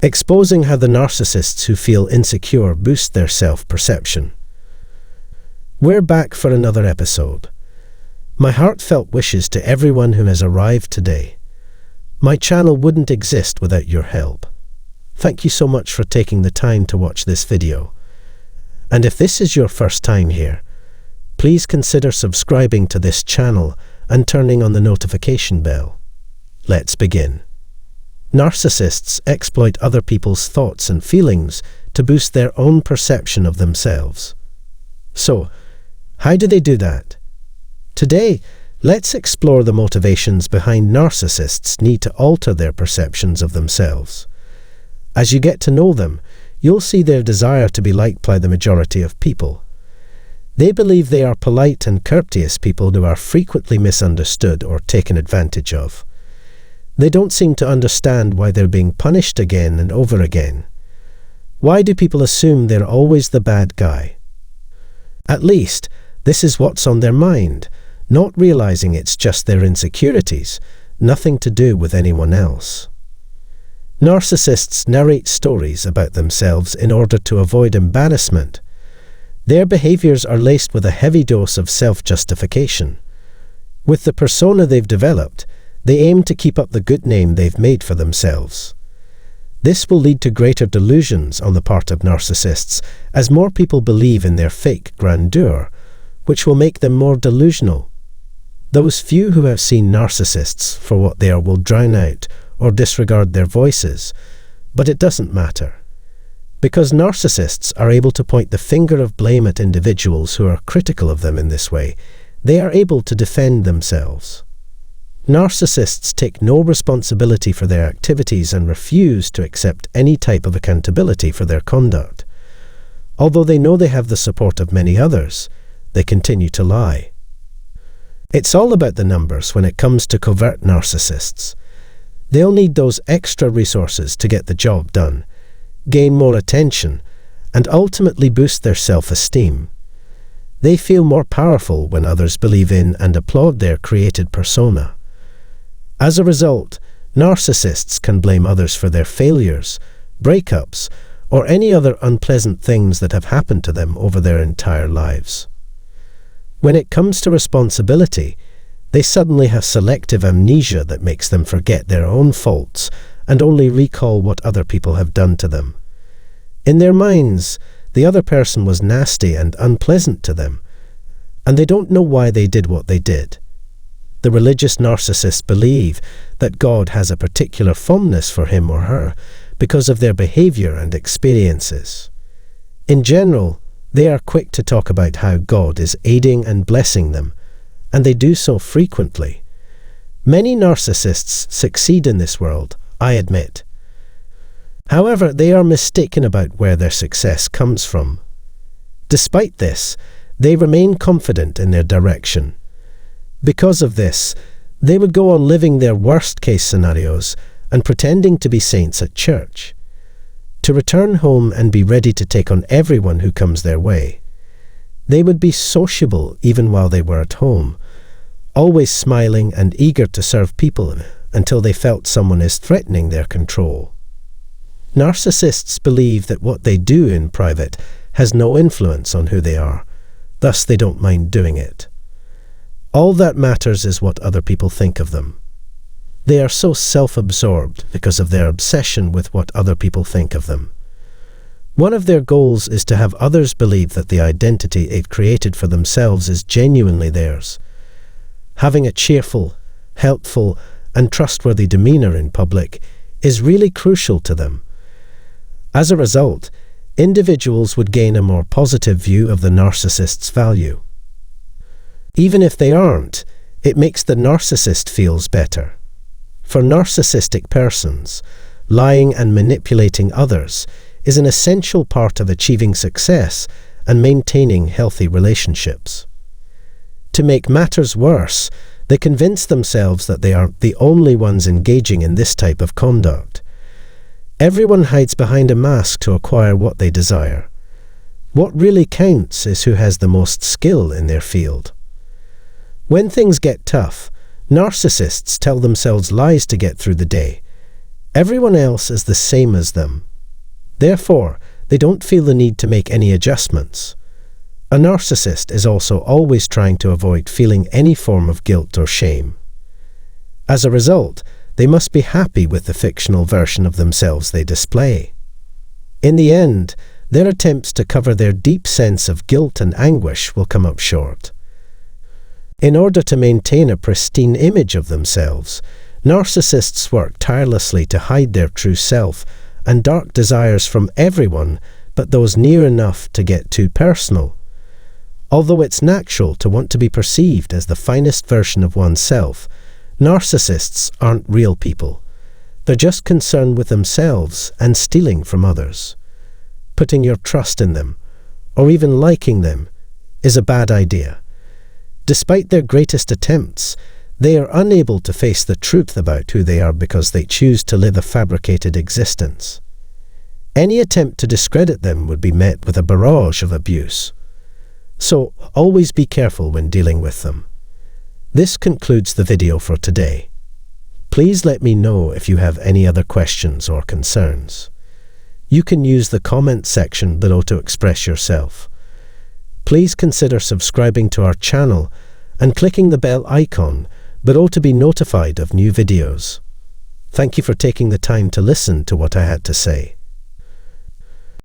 exposing how the narcissists who feel insecure boost their self-perception. We're back for another episode. My heartfelt wishes to everyone who has arrived today. My channel wouldn't exist without your help. Thank you so much for taking the time to watch this video. And if this is your first time here, please consider subscribing to this channel and turning on the notification bell. Let's begin. Narcissists exploit other people's thoughts and feelings to boost their own perception of themselves. So, how do they do that? Today, let's explore the motivations behind narcissists' need to alter their perceptions of themselves. As you get to know them, you'll see their desire to be liked by the majority of people. They believe they are polite and courteous people who are frequently misunderstood or taken advantage of. They don't seem to understand why they're being punished again and over again. Why do people assume they're always the bad guy? At least, this is what's on their mind, not realizing it's just their insecurities, nothing to do with anyone else. Narcissists narrate stories about themselves in order to avoid embarrassment. Their behaviors are laced with a heavy dose of self-justification. With the persona they've developed, they aim to keep up the good name they've made for themselves. This will lead to greater delusions on the part of narcissists as more people believe in their fake grandeur, which will make them more delusional. Those few who have seen narcissists for what they are will drown out or disregard their voices, but it doesn't matter. Because narcissists are able to point the finger of blame at individuals who are critical of them in this way, they are able to defend themselves. Narcissists take no responsibility for their activities and refuse to accept any type of accountability for their conduct. Although they know they have the support of many others, they continue to lie. It's all about the numbers when it comes to covert narcissists. They'll need those extra resources to get the job done, gain more attention, and ultimately boost their self-esteem. They feel more powerful when others believe in and applaud their created persona. As a result, narcissists can blame others for their failures, breakups, or any other unpleasant things that have happened to them over their entire lives. When it comes to responsibility, they suddenly have selective amnesia that makes them forget their own faults and only recall what other people have done to them. In their minds, the other person was nasty and unpleasant to them, and they don't know why they did what they did. The religious narcissists believe that God has a particular fondness for him or her because of their behavior and experiences. In general, they are quick to talk about how God is aiding and blessing them, and they do so frequently. Many narcissists succeed in this world, I admit. However, they are mistaken about where their success comes from. Despite this, they remain confident in their direction. Because of this, they would go on living their worst-case scenarios and pretending to be saints at church, to return home and be ready to take on everyone who comes their way. They would be sociable even while they were at home, always smiling and eager to serve people until they felt someone is threatening their control. Narcissists believe that what they do in private has no influence on who they are, thus they don't mind doing it. All that matters is what other people think of them. They are so self-absorbed because of their obsession with what other people think of them. One of their goals is to have others believe that the identity they've created for themselves is genuinely theirs. Having a cheerful, helpful, and trustworthy demeanor in public is really crucial to them. As a result, individuals would gain a more positive view of the narcissist's value. Even if they aren't, it makes the narcissist feels better. For narcissistic persons, lying and manipulating others is an essential part of achieving success and maintaining healthy relationships. To make matters worse, they convince themselves that they aren't the only ones engaging in this type of conduct. Everyone hides behind a mask to acquire what they desire. What really counts is who has the most skill in their field. When things get tough, narcissists tell themselves lies to get through the day. Everyone else is the same as them. Therefore, they don't feel the need to make any adjustments. A narcissist is also always trying to avoid feeling any form of guilt or shame. As a result, they must be happy with the fictional version of themselves they display. In the end, their attempts to cover their deep sense of guilt and anguish will come up short. In order to maintain a pristine image of themselves, narcissists work tirelessly to hide their true self and dark desires from everyone but those near enough to get too personal. Although it's natural to want to be perceived as the finest version of oneself, narcissists aren't real people. They're just concerned with themselves and stealing from others. Putting your trust in them, or even liking them, is a bad idea. Despite their greatest attempts, they are unable to face the truth about who they are because they choose to live a fabricated existence. Any attempt to discredit them would be met with a barrage of abuse. So, always be careful when dealing with them. This concludes the video for today. Please let me know if you have any other questions or concerns. You can use the comment section below to express yourself. Please consider subscribing to our channel and clicking the bell icon below to be notified of new videos. Thank you for taking the time to listen to what I had to say.